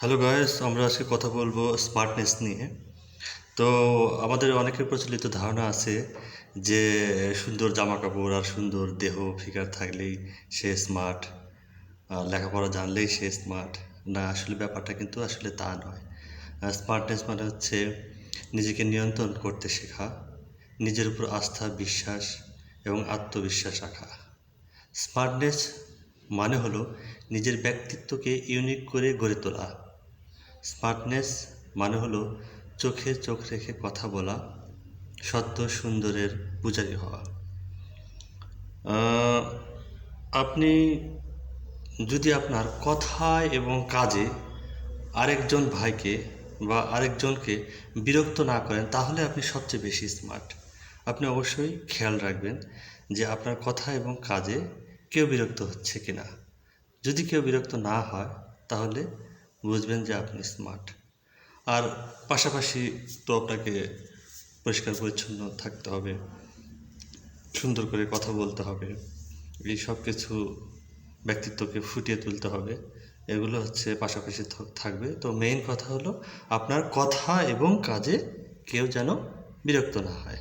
Hello guys, আমরা আজকে কথা বলবো স্মার্টনেস নিয়ে। তো আমাদের অনেকের প্রচলিত ধারণা আছে যে সুন্দর জামা কাপড় আর সুন্দর দেহ ফিগার থাকলেই সে স্মার্ট, লেখাপড়া জানলেই সে স্মার্ট। না, আসলে ব্যাপারটা কিন্তু আসলে তা নয়। স্মার্টনেস মানে হচ্ছে নিজেকে নিয়ন্ত্রণ করতে শেখা, নিজের উপর আস্থা, বিশ্বাস এবং আত্মবিশ্বাস রাখা। স্মার্টনেস মানে হলো নিজের ব্যক্তিত্বকে ইউনিক করে গড়ে তোলা। স্মার্টনেস মানে হলো চোখে চোখ রেখে কথা বলা, সত্য সুন্দরের পূজারী হওয়া। আহ, আপনি যদি আপনার কথায় এবং কাজে আরেকজন ভাইকে বা আরেকজনকে বিরক্ত না করেন, তাহলে আপনি সবচেয়ে বেশি স্মার্ট। আপনি অবশ্যই খেয়াল রাখবেন যে আপনার কথা এবং কাজে কেউ বিরক্ত হচ্ছে কিনা। যদি কেউ বিরক্ত না হয়, তাহলে বুঝবেন যে আপনি স্মার্ট। আর পাশাপাশি তো আপনাকে পরিষ্কার পরিচ্ছন্ন থাকতে হবে, সুন্দর করে কথা বলতে হবে, এই সব কিছু ব্যক্তিত্বকে ফুটিয়ে তুলতে হবে। এগুলো হচ্ছে পাশাপাশি থাকবে। তো মেইন কথা হলো আপনার কথা এবং কাজে কেউ যেন বিরক্ত না হয়।